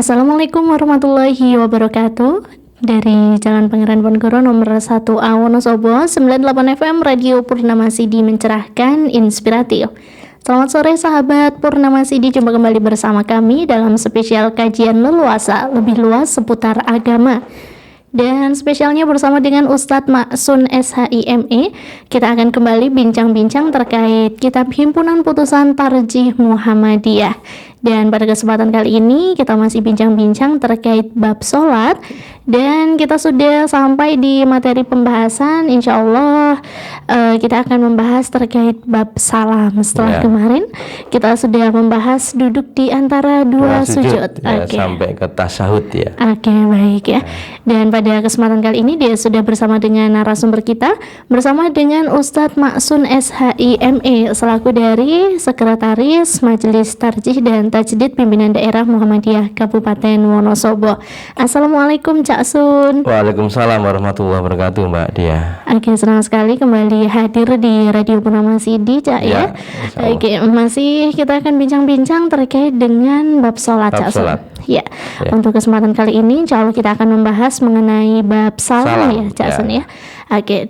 Assalamualaikum warahmatullahi wabarakatuh. Dari Jalan Pangeran Ponegoro nomor 1A Wonosobo, 98 FM Radio Purnama Sidi mencerahkan, inspiratif. Selamat sore sahabat Purnama Sidi, jumpa kembali bersama kami dalam spesial kajian leluasa lebih luas seputar agama. Dan spesialnya bersama dengan Ustadz Ma'sun SHIME, kita akan kembali bincang-bincang terkait kitab Himpunan Putusan Tarjih Muhammadiyah. Dan pada kesempatan kali ini kita masih bincang-bincang terkait bab sholat. Dan kita sudah sampai di materi pembahasan. Insya Allah kita akan membahas terkait bab salam. Setelah kemarin kita sudah membahas duduk di antara dua sujud sampai ke tasyahud ya. Baik ya. Dan pada kesempatan kali ini dia sudah bersama dengan narasumber kita, bersama dengan Ustadz Ma'sun SHIME selaku dari Sekretaris Majelis Tarjih dan Tajdid Pimpinan Daerah Muhammadiyah Kabupaten Wonosobo. Assalamualaikum Cak Sun. Waalaikumsalam warahmatullahi wabarakatuh Mbak Dia. Senang sekali kembali hadir di Radio Purnama Sidi Cak ya. Masih kita akan bincang-bincang terkait dengan bab sholat Cak Sun. Ya. Untuk kesempatan kali ini insya Allah kita akan membahas mengenai bab salam ya Cak Sun ya.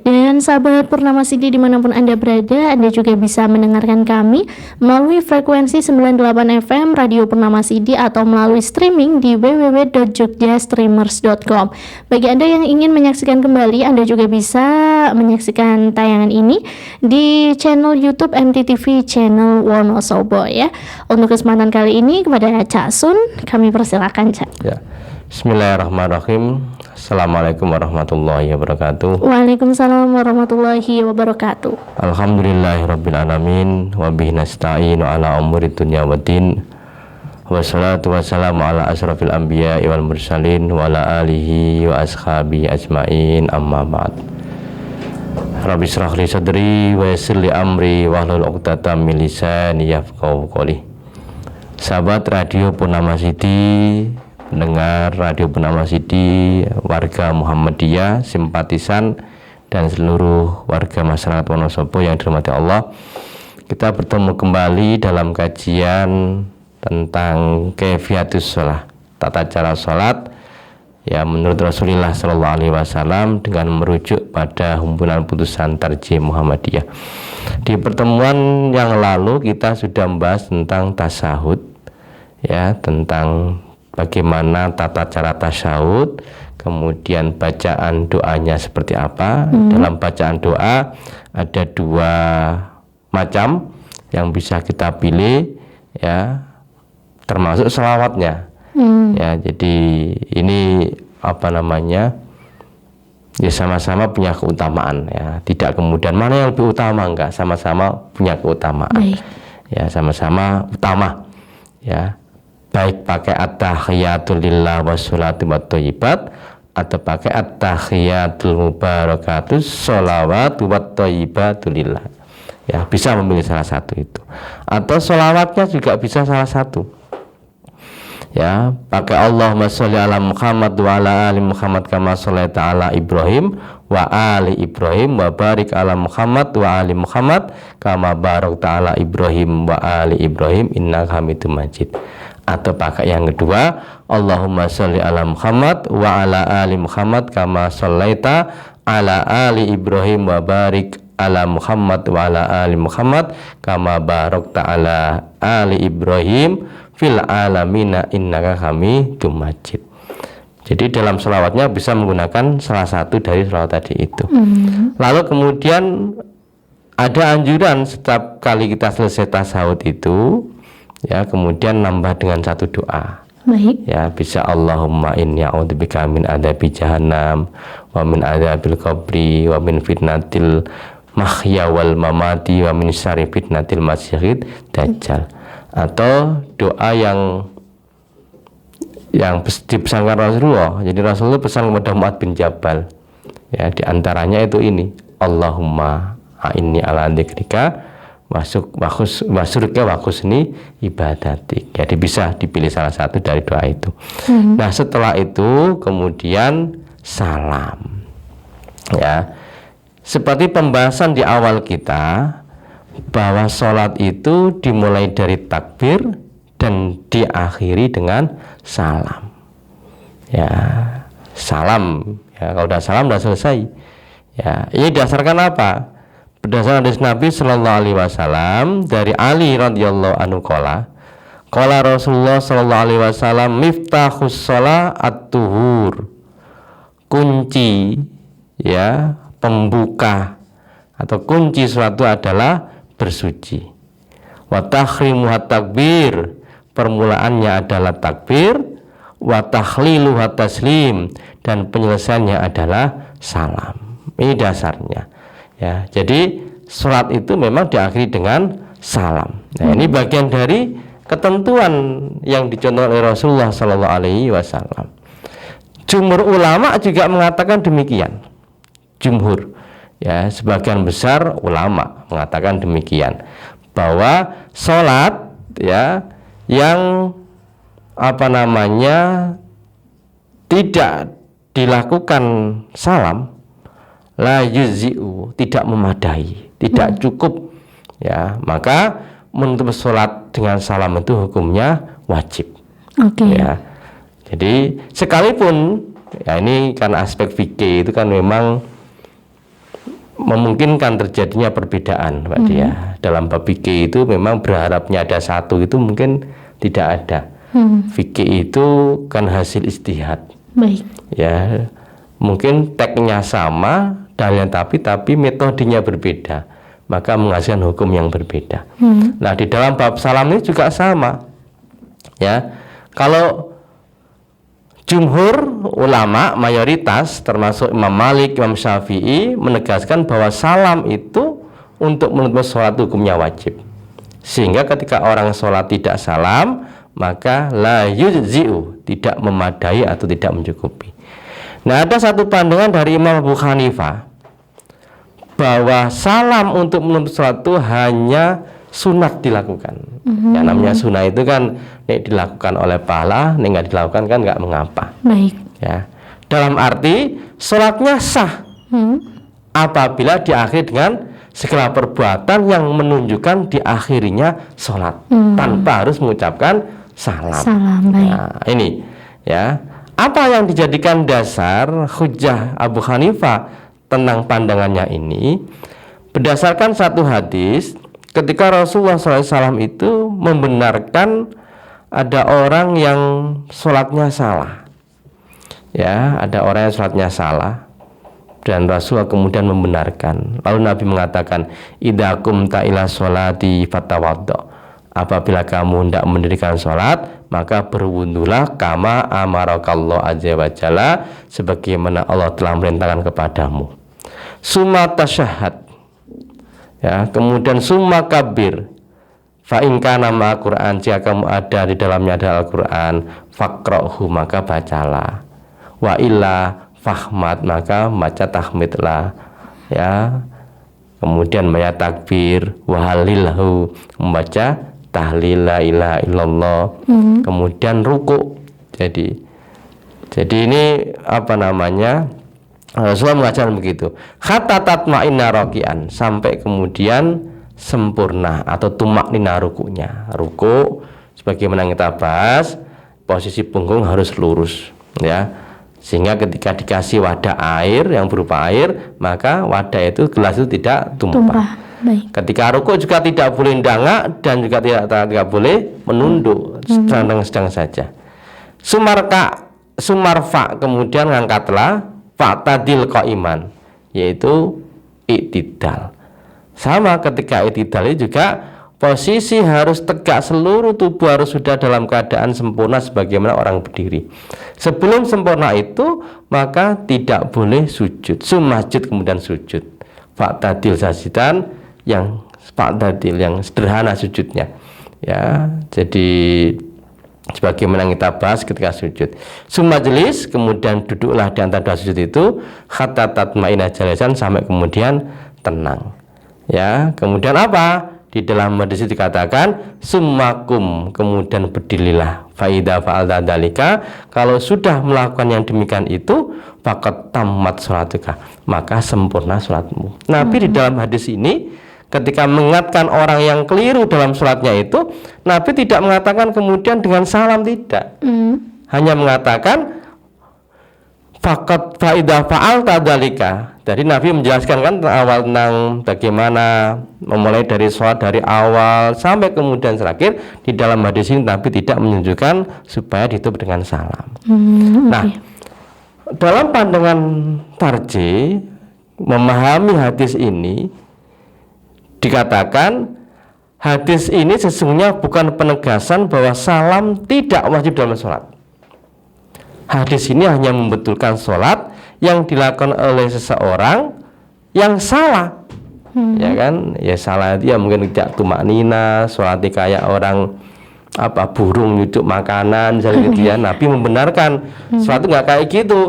Dan sahabat Purnama Sidi dimanapun Anda berada, Anda juga bisa mendengarkan kami melalui frekuensi 98 FM Radio Purnama Sidi atau melalui streaming di www.jogjastreamers.com. Bagi Anda yang ingin menyaksikan kembali, Anda juga bisa menyaksikan tayangan ini di channel YouTube MTTV Channel Wonosobo ya. Untuk kesempatan kali ini kepada Cak Sun, kami persilakan Cak. Ya. Bismillahirrahmanirrahim. Assalamualaikum warahmatullahi wabarakatuh. Waalaikumsalam warahmatullahi wabarakatuh. Alhamdulillahirabbil alamin wa bihi nasta'inu ala umuri dunya waddin. Wassalatu wassalamu ala asrafil anbiya'i wal mursalin wa ala alihi wa ashabihi ajmain, amma ba'd. Rabbi shrah li sadri wa yassir li amri wahlul 'uqdatam min lisani yafqahu qawli. Sahabat Radio Purnama Sidi, pendengar Radio Purnama Sidi, warga Muhammadiyah, simpatisan dan seluruh warga masyarakat Wonosobo yang dirahmati Allah, kita bertemu kembali dalam kajian tentang kaifiyatus shalah, tata cara sholat ya menurut Rasulullah SAW dengan merujuk pada Himpunan Putusan Tarjih Muhammadiyah. Di pertemuan yang lalu kita sudah membahas tentang tasyahud ya, tentang bagaimana tata cara tasyahud, kemudian bacaan doanya seperti apa. Dalam bacaan doa ada dua macam yang bisa kita pilih ya, termasuk selawatnya. Ya, jadi ini ya sama-sama punya keutamaan ya. Tidak kemudian mana yang lebih utama, enggak, sama-sama punya keutamaan. Ya, sama-sama utama. Ya. Baik pakai at-tahiyatul lillah wassalatu wathayyibat atau pakai at-tahiyatul mubarakatus sholawatu wathayyibatul lillah. Ya, bisa memilih salah satu itu. Atau sholawatnya juga bisa salah satu. Ya, pakai Allahumma sholli ala Muhammad wa ala ali Muhammad kama sholaita ala Ibrahim wa ali Ibrahim wa barik ala Muhammad wa ali Muhammad kama barakta ala Ibrahim wa ali Ibrahim innaka Hamidum Majid. Atau pakai yang kedua, Allahumma sholli ala Muhammad wa ala ali Muhammad kama sholaita ala ali Ibrahim wa barik ala Muhammad wa ala ali Muhammad kama barakta ala ali Ibrahim fil alamina innaka Hamidum Majid. Jadi dalam selawatnya bisa menggunakan salah satu dari selawat tadi itu. Lalu kemudian ada anjuran setiap kali kita selesai tasyahud itu ya, kemudian nambah dengan satu doa. Ya, bisa Allahumma inni a'udzubika min adzabi jahannam wa min adzabil qabri wa min fitnatil mahya wal mamati wa min syarri fitnatil masiihid dajjal. Atau doa yang dipesankan Rasulullah. Jadi Rasulullah pesan kepada Mu'adz bin Jabal. Ya, di antaranya itu ini, Allahumma a'inni ala dzikrika wasurka wa husni ibadatik. Jadi bisa dipilih salah satu dari doa itu. Nah, setelah itu kemudian salam. Ya. Seperti pembahasan di awal kita bahwa sholat itu dimulai dari takbir dan diakhiri dengan salam. Ya, salam. Ya, kalau udah salam udah selesai. Ya, ini berdasarkan apa? Berdasarkan hadis Nabi Sallallahu Alaihi Wasallam dari Ali radhiyallahu anhu qala Rasulullah Sallallahu Alaihi Wasallam miftahus shalah at-tuhur, kunci ya pembuka atau kunci suatu adalah bersuci. Wa tahrimuhat takbir, permulaannya adalah takbir. Wa takhliluhat taslim, dan penyelesaiannya adalah salam. Ini dasarnya. Ya, jadi sholat itu memang diakhiri dengan salam. Nah, ini bagian dari ketentuan yang dicontohkan oleh Rasulullah Sallallahu Alaihi Wasallam. Jumhur ulama juga mengatakan demikian. Jumhur, ya, sebagian besar ulama mengatakan demikian, bahwa sholat ya yang tidak dilakukan salam la yuzzi'u, tidak memadai, tidak cukup, ya, maka menutup sholat dengan salam itu hukumnya wajib. Ya, jadi sekalipun ya ini kan aspek fikih itu kan memang memungkinkan terjadinya perbedaan, Pak Dia. Dalam bab fikih itu memang berharapnya ada satu, itu mungkin tidak ada. Fikih itu kan hasil ijtihad. Baik. Ya, mungkin teksnya sama, dalilnya tapi metodenya berbeda, maka menghasilkan hukum yang berbeda. Nah, di dalam bab salam ini juga sama. Ya, kalau jumhur ulama mayoritas termasuk Imam Malik, Imam Syafi'i menegaskan bahwa salam itu untuk menutup sholat hukumnya wajib. Sehingga ketika orang sholat tidak salam, maka la yujzi'u, tidak memadai atau tidak mencukupi. Nah, ada satu pandangan dari Imam Abu Hanifah bahwa salam untuk menutup sholat itu hanya sunat dilakukan. Yang namanya sunat itu kan dilakukan oleh pahala, nggak dilakukan kan nggak mengapa. Baik. Ya, dalam arti sholatnya sah apabila diakhiri dengan segala perbuatan yang menunjukkan diakhirinya sholat tanpa harus mengucapkan salam. Baik. Nah, ini ya, apa yang dijadikan dasar hujah Abu Hanifah tentang pandangannya ini berdasarkan satu hadis ketika Rasulullah SAW itu membenarkan ada orang yang sholatnya salah. Ya, ada orang yang sholatnya salah dan Rasulullah kemudian membenarkan. Lalu Nabi mengatakan, idza qumta ila sholati fatawaddo, apabila kamu hendak mendirikan sholat, maka berwudulah kama amarakallahu azza wa jalla, sebagaimana Allah telah memerintahkan kepadamu. Summa tasyahhad, ya, kemudian summa kabir, fa in kana ma Qur'an, jika kamu ada di dalamnya ada Al-Qur'an, faqra'hu, maka bacalah, wa illa fahmad, maka baca tahmidlah, ya. Kemudian membaca takbir, wa halilhu, membaca tahlil la ilaha illallah, kemudian ruku. Jadi ini Rasulullah mengajarkan begitu, hatta tatma'inna raki'an, sampai kemudian sempurna atau tumaknina rukunya. Ruku sebagaimana kita bahas, posisi punggung harus lurus, ya, sehingga ketika dikasih wadah air yang berupa air, maka wadah itu, gelas itu tidak tumpah. Baik. Ketika ruku juga tidak boleh dangak dan juga tidak boleh menunduk, sedang saja. Sumarfa, kemudian ngangkatlah, fa'tadil qaiman, yaitu i'tidal. Sama ketika i'tidal juga posisi harus tegak, seluruh tubuh harus sudah dalam keadaan sempurna sebagaimana orang berdiri. Sebelum sempurna itu maka tidak boleh sujud. Sumajud, kemudian sujud. Fa'tadil sajidan, yang fa'tadil, yang sederhana sujudnya. Ya, jadi sebagaimana kita bahas ketika sujud. Sumajlis, kemudian duduklah di antara dua sujud itu, hatta tatma'inna jalisan, sampai kemudian tenang. Ya, kemudian apa? Di dalam hadis itu dikatakan summakum, kemudian berdirilah, faida fa'alta dzalika, kalau sudah melakukan yang demikian itu, faqad tammat sholatuka, maka sempurna sholatmu. Nabi di dalam hadis ini ketika mengingatkan orang yang keliru dalam sholatnya itu, Nabi tidak mengatakan kemudian dengan salam, tidak. Hanya mengatakan faqat faidah fa'al tadalika. Jadi Nabi menjelaskan kan awal tentang bagaimana memulai dari sholat dari awal sampai kemudian terakhir. Di dalam hadis ini Nabi tidak menunjukkan supaya ditutup dengan salam. Nah, dalam pandangan tarjih memahami hadis ini, dikatakan hadis ini sesungguhnya bukan penegasan bahwa salam tidak wajib dalam sholat. Hadis ini hanya membetulkan sholat yang dilakukan oleh seseorang yang salah, ya kan? Ya salah itu ya mungkin tidak tumak nina, sholatnya kayak orang burung nyucuk makanan, misalnya gitu ya. Nabi membenarkan sholat itu nggak kayak gitu,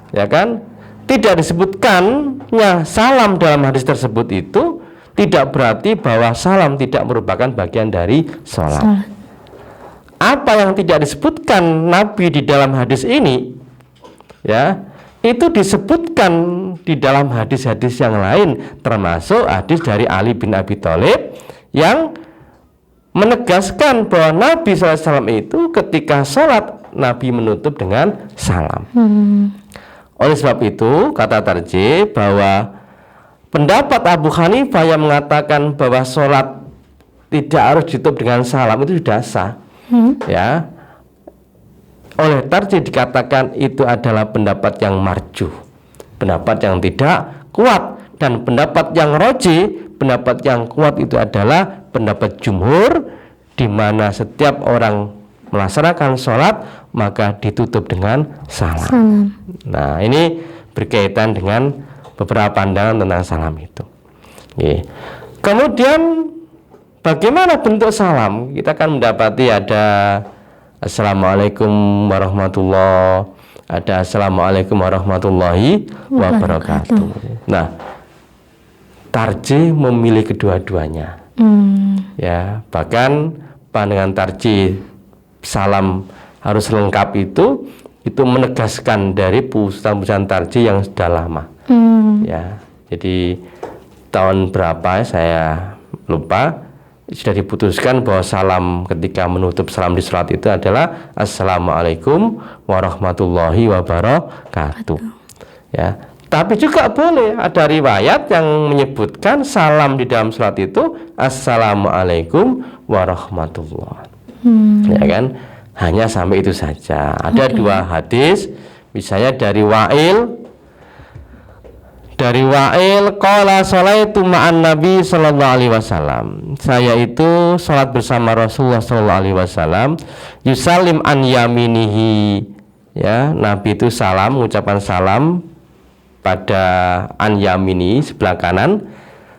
ya kan? Tidak disebutkannya salam dalam hadis tersebut itu tidak berarti bahwa salam tidak merupakan bagian dari sholat. Apa yang tidak disebutkan Nabi di dalam hadis ini, ya, itu disebutkan di dalam hadis-hadis yang lain, termasuk hadis dari Ali bin Abi Thalib yang menegaskan bahwa Nabi SAW itu ketika sholat Nabi menutup dengan salam. Oleh sebab itu kata tarjih bahwa pendapat Abu Hanifah yang mengatakan bahwa sholat tidak harus ditutup dengan salam itu sudah sah. Ya, oleh tarjih dikatakan itu adalah pendapat yang marjuh, pendapat yang tidak kuat, dan pendapat yang roji, pendapat yang kuat itu adalah pendapat jumhur, di mana setiap orang melaksanakan sholat maka ditutup dengan salam. Nah, ini berkaitan dengan beberapa pandangan tentang salam itu. Oke. Kemudian bagaimana bentuk salam? Kita akan mendapati ada Assalamualaikum warahmatullahi, ada Assalamualaikum warahmatullahi wabarakatuh. Nah, tarjih memilih kedua-duanya. Ya, bahkan pandangan tarjih salam harus lengkap itu menegaskan dari pusat-pusat tarjih yang sudah lama. Ya, jadi tahun berapa saya lupa, sudah diputuskan bahwa salam ketika menutup salam di sholat itu adalah Assalamualaikum warahmatullahi wabarakatuh. Ya, tapi juga boleh ada riwayat yang menyebutkan salam di dalam sholat itu Assalamualaikum warahmatullahi. Ya kan, hanya sampai itu saja. Ada dua hadis, misalnya dari Wa'il qala sholaitu ma'an Nabi sallallahu alaihi wasallam. Saya itu salat bersama Rasulullah sallallahu alaihi wasallam, yusallim an yaminihi. Ya, Nabi itu salam, mengucapkan salam pada an yamini, sebelah kanan.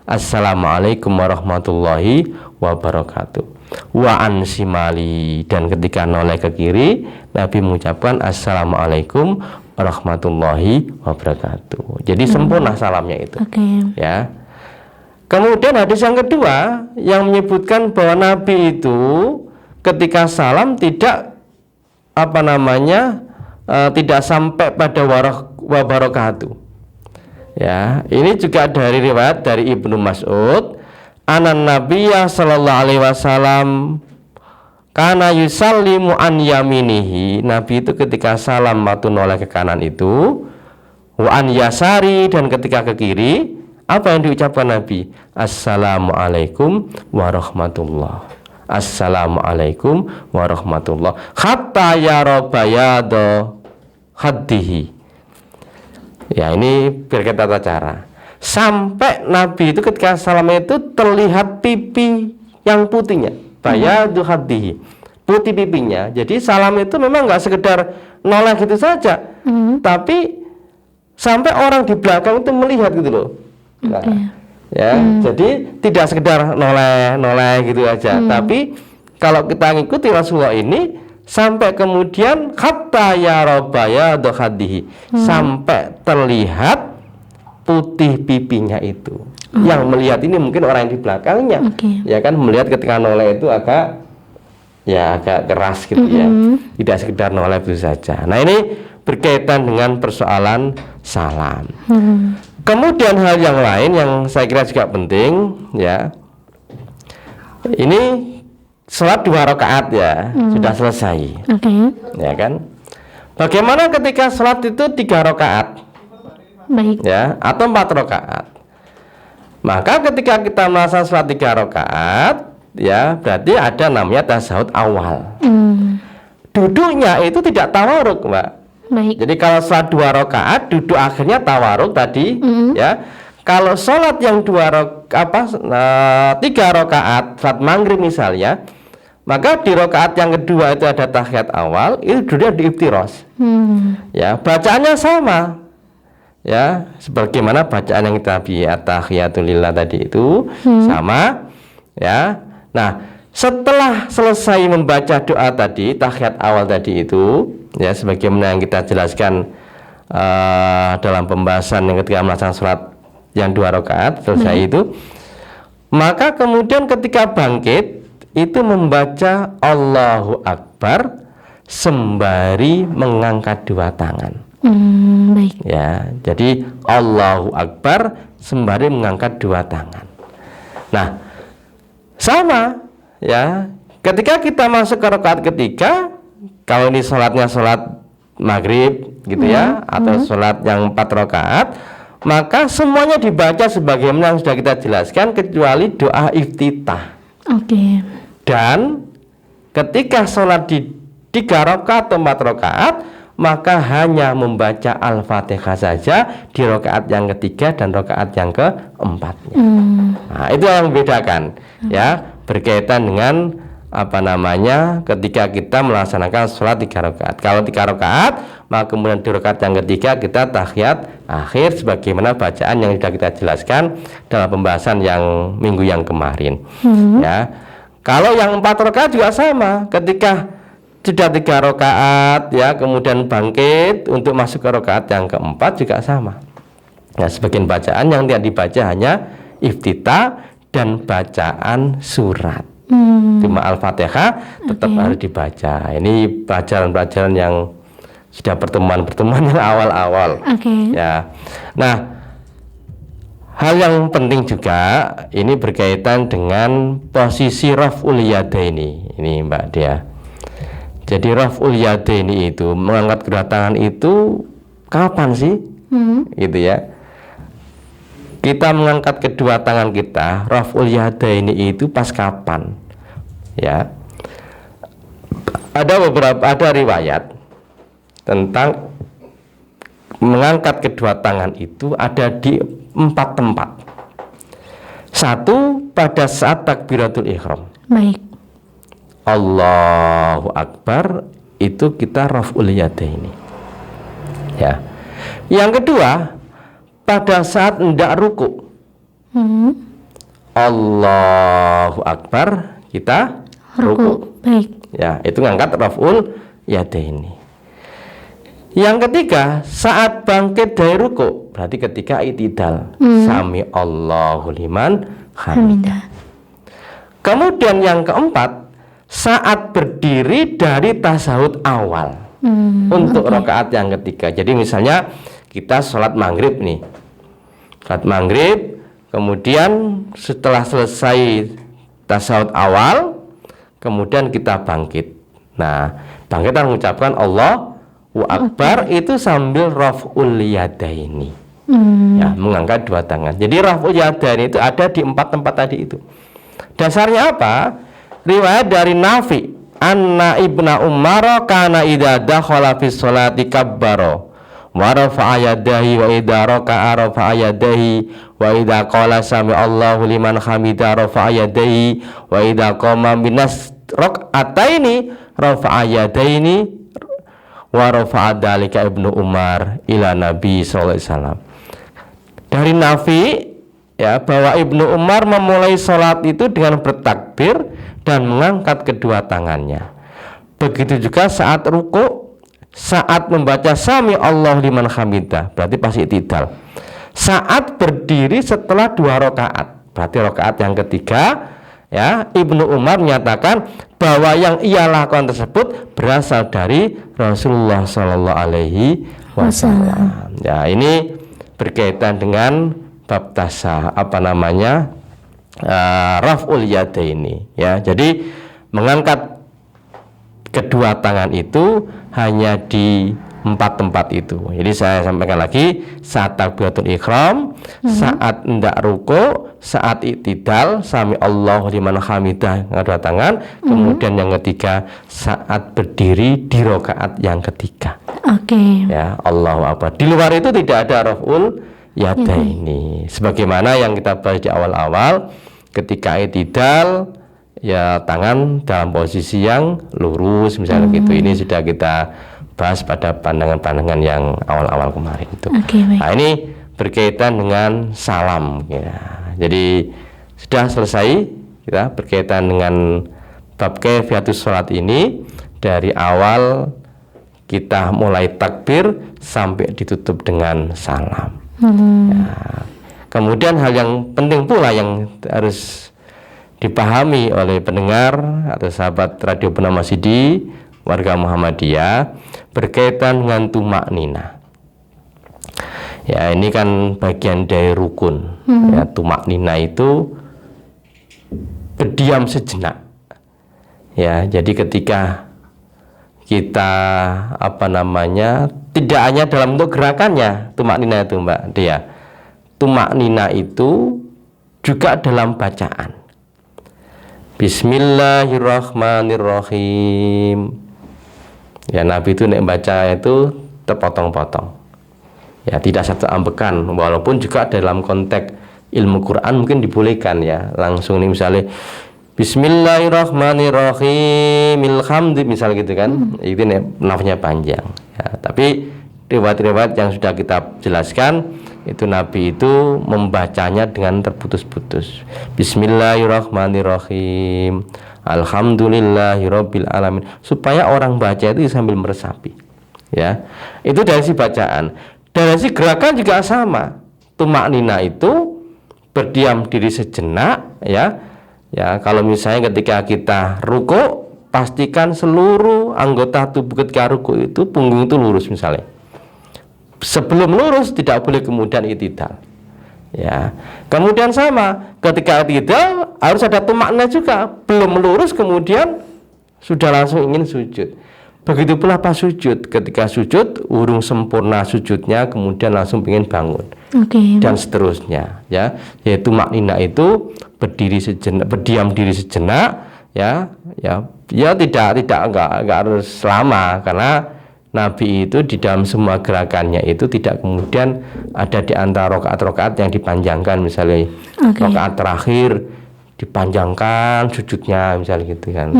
Assalamualaikum warahmatullahi wabarakatuh. Wa an simali, dan ketika noleh ke kiri Nabi mengucapkan Assalamualaikum warahmatullahi wabarakatuh. Jadi sempurna salamnya itu. Ya. Kemudian hadis yang kedua yang menyebutkan bahwa Nabi itu ketika salam tidak tidak sampai pada wabarakatuh. Ya, ini juga dari riwayat dari Ibnu Mas'ud, anan Nabiyya sallallahu alaihi wasallam kana yusallimu an yaminihi. Nabi itu ketika salam waktu noleh ke kanan itu, wa an yasari, dan ketika ke kiri, apa yang diucapkan Nabi? Assalamualaikum warahmatullah. Assalamualaikum warahmatullah. Hatta yara bayada khaddihi. Ya, ini berkata tata cara. Sampai Nabi itu ketika salam itu terlihat pipi yang putihnya, bayadu khaddihi, putih pipinya. Jadi salam itu memang nggak sekedar noleh gitu saja, tapi sampai orang di belakang itu melihat gitu loh. Nah, ya, jadi tidak sekedar noleh gitu aja, tapi kalau kita ngikuti Rasulullah ini sampai kemudian hatta yarabaya dohadihi, sampai terlihat putih pipinya itu. Yang melihat ini mungkin orang yang di belakangnya, ya kan, melihat ketika noleh itu agak keras gitu ya, tidak sekedar noleh itu saja. Nah, ini berkaitan dengan persoalan salam. Kemudian hal yang lain yang saya kira juga penting, ya, ini sholat 2 rakaat ya, sudah selesai, ya kan? Bagaimana ketika sholat itu 3 rakaat, ya, atau 4 rakaat? Maka ketika kita melaksanakan sholat 3 rakaat, ya, berarti ada namanya tasyahud awal. Duduknya itu tidak tawaruk, Mbak. Jadi kalau sholat 2 rakaat, duduk akhirnya tawaruk tadi, ya. Kalau sholat yang 3 rakaat, sholat maghrib misalnya, maka di rakaat yang kedua itu ada tahiyat awal, itu duduknya di iftirosh. Ya, bacaannya sama, ya, sebagaimana bacaan yang kita at-tahiyatulillah tadi itu sama, ya. Nah, setelah selesai membaca doa tadi, tahiyat awal tadi itu, ya, sebagaimana yang kita jelaskan dalam pembahasan yang ketika melaksanakan sholat yang 2 rakaat selesai itu, maka kemudian ketika bangkit itu membaca Allahu Akbar sembari mengangkat 2 tangan. Ya, jadi Allahu Akbar sembari mengangkat 2 tangan. Nah, sama, ya, ketika kita masuk ke rakaat ketiga, kalau ini sholatnya sholat maghrib gitu ya, atau sholat yang 4 rakaat, maka semuanya dibaca sebagaimana yang sudah kita jelaskan kecuali doa iftitah. Dan ketika sholat di 3 rakaat atau 4 rakaat, maka hanya membaca Al-Fatihah saja di rakaat yang ketiga dan rakaat yang keempatnya. Nah, itu yang membedakan, ya, berkaitan dengan ketika kita melaksanakan sholat 3 rakaat. Kalau 3 rakaat, maka kemudian di rakaat yang ketiga kita tahiyat akhir sebagaimana bacaan yang sudah kita jelaskan dalam pembahasan yang minggu yang kemarin. Ya, kalau yang 4 rakaat juga sama, ketika sudah 3 rakaat, ya, kemudian bangkit untuk masuk ke rakaat yang keempat juga sama. Ya, sebagian bacaan yang tidak dibaca hanya iftitah dan bacaan surat. Cuma Al-Fatihah tetap harus dibaca. Ini pelajaran-pelajaran yang sudah pertemuan-pertemuan yang awal-awal. Ya. Nah, hal yang penting juga ini berkaitan dengan posisi raf'ul yadaini. Ini Mbak Dia. Jadi raf'ul yadaini itu mengangkat kedua tangan itu kapan sih? Gitu ya. Kita mengangkat kedua tangan kita, raf'ul yadaini itu pas kapan? Ya. Ada riwayat tentang mengangkat kedua tangan itu ada di 4 tempat. 1 pada saat takbiratul ihram. Allahu Akbar itu kita raf'ul yadaini. Ya. Yang kedua pada saat hendak ruku. Allahu Akbar kita ruku. Ya, itu ngangkat raf'ul yadaini. Yang ketiga saat bangkit dari ruku, berarti ketika i'tidal. Sami Allahu liman hamidah. Kemudian yang keempat saat berdiri dari tasyahud awal untuk rakaat yang ketiga. Jadi misalnya kita sholat maghrib nih, sholat maghrib, kemudian setelah selesai tasyahud awal, kemudian kita bangkit. Nah, bangkit dan mengucapkan Allahu Akbar itu sambil raf'ul yadaini, ya, mengangkat 2 tangan. Jadi raf'ul yadaini itu ada di 4 tempat tadi itu. Dasarnya apa? Riwayat dari Nafi, anna ibna Umar kana idza dakhala fi sholati kabbara wa rafa'a yadahi wa idza raka'a rafa'a yadahi wa idza qala sami Allahu liman hamidah rafa'a yadahi wa idza qama minas rak'ataini rafa'a yadaini wa rafa'a dzalika ibnu Umar ila Nabi sallallahu alaihi wasallam. Dari Nafi, ya, bahwa Ibnu Umar memulai sholat itu dengan bertakbir dan mengangkat kedua tangannya. Begitu juga saat ruku, saat membaca sami Allah liman hamidah, berarti pas i'tidal. Saat berdiri setelah 2 rakaat, berarti rakaat yang ketiga, ya, Ibnu Umar menyatakan bahwa yang ia lakukan tersebut berasal dari Rasulullah Shallallahu Alaihi Wasallam. Ya, ini berkaitan dengan bab tasa raf'ul yadaini, ya. Jadi mengangkat kedua tangan itu hanya di 4 tempat itu. Jadi saya sampaikan lagi, saat takbiratul ihram, saat hendak ruku, saat iktidal, sami Allahu liman hamidah, kedua tangan, kemudian yang ketiga saat berdiri di rakaat yang ketiga. Oke. Ya, Allahu Akbar. Di luar itu tidak ada raf'ul yadaini. Sebagaimana yang kita bahas di awal-awal, ketika iktidal, ya tangan dalam posisi yang lurus misalnya gitu. Ini sudah kita bahas pada pandangan-pandangan yang awal-awal kemarin itu. Nah, ini berkaitan dengan salam, ya. Jadi sudah selesai kita berkaitan dengan bab kaifiyatus sholat ini, dari awal kita mulai takbir sampai ditutup dengan salam. Ya. Kemudian hal yang penting pula yang harus dipahami oleh pendengar atau sahabat Radio Purnama Masidi, warga Muhammadiyah, berkaitan dengan tumak nina. Ya, ini kan bagian dari rukun. Ya, tumak nina itu berdiam sejenak. Ya, jadi ketika kita tidak hanya dalam bentuk gerakannya tumak nina itu, Mbak Dia. Tumak nina itu juga dalam bacaan. Bismillahirrahmanirrahim. Ya, Nabi itu nek baca itu terpotong-potong. Ya, tidak satu ambekan, walaupun juga dalam konteks ilmu Quran mungkin dibolehkan, ya. Langsung nih misalnya Bismillahirrahmanirrahim, ilhamdi misalnya gitu kan. Itu nafasnya panjang. Ya, tapi riwayat-riwayat yang sudah kita jelaskan, itu Nabi itu membacanya dengan terputus-putus. Bismillahirrahmanirrahim, alhamdulillahirabbil alamin, supaya orang baca itu sambil meresapi. Ya, itu dari si bacaan. Dari si gerakan juga sama. Tumak nina itu berdiam diri sejenak, ya. Ya, kalau misalnya ketika kita ruku, pastikan seluruh anggota tubuh ketika ruku itu punggung itu lurus misalnya. Sebelum lurus tidak boleh kemudian iktidal. Ya. Kemudian sama, ketika iktidal harus ada tumakna juga. Belum lurus kemudian sudah langsung ingin sujud. Begitu pula pas sujud, ketika sujud urung sempurna sujudnya kemudian langsung ingin bangun. Dan seterusnya, ya. Yaitu maknina itu berdiri sejenak, berdiam diri sejenak, ya. Ya tidak harus lama, karena Nabi itu di dalam semua gerakannya itu tidak kemudian ada di antara rakaat-rakaat yang dipanjangkan, misalnya rakaat terakhir dipanjangkan sujudnya misalnya gitu kan.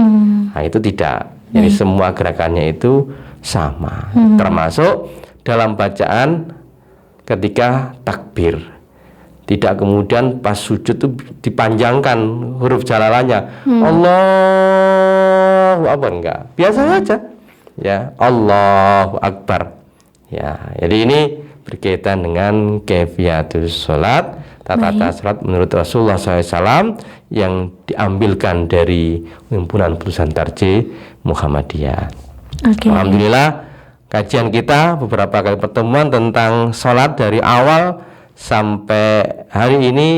Nah, itu tidak. Jadi semua gerakannya itu sama, termasuk dalam bacaan ketika takbir. Tidak kemudian pas sujud itu dipanjangkan huruf jalalannya. Allahu Akbar, enggak. Biasa saja. Ya, Allahu Akbar. Ya, jadi ini berkaitan dengan kaifiyatus sholat, tata sholat menurut Rasulullah SAW yang diambilkan dari himpunan perusahaan Tarjih Muhammadiyah. Alhamdulillah, kajian kita beberapa kali pertemuan tentang sholat dari awal sampai hari ini,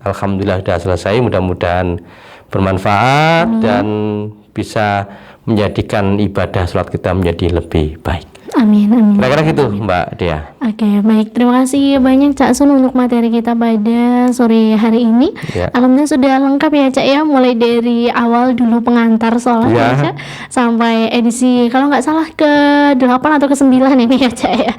alhamdulillah sudah selesai. Mudah-mudahan bermanfaat dan bisa menjadikan ibadah sholat kita menjadi lebih baik. Amin, amin. Kira-kira gitu, Mbak Dea. Oke, baik. Terima kasih banyak Cak Sun untuk materi kita pada sore hari ini. Alhamdulillah sudah lengkap ya Cak ya, mulai dari awal dulu pengantar sholat ya Cak, sampai edisi kalau nggak salah ke 8 atau ke 9 ini ya Cak ya.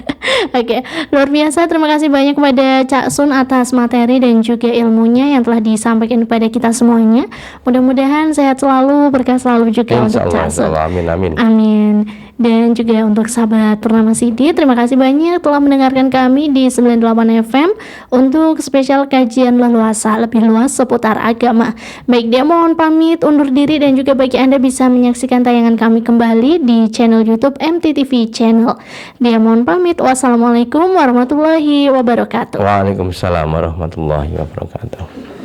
Oke, luar biasa. Terima kasih banyak kepada Cak Sun atas materi dan juga ilmunya yang telah disampaikan kepada kita semuanya. Mudah-mudahan sehat selalu, berkah selalu juga untuk Cak Sun. Amin, amin. Amin. Dan juga untuk sahabat Purnama Masidi, terima kasih banyak telah mendengarkan kami di 98 FM untuk spesial kajian leluasa lebih luas seputar agama. Baik, dia mohon pamit undur diri, dan juga bagi Anda bisa menyaksikan tayangan kami kembali di channel YouTube MTTV Channel. Dia mohon pamit. Wassalamualaikum warahmatullahi wabarakatuh. Waalaikumsalam warahmatullahi wabarakatuh.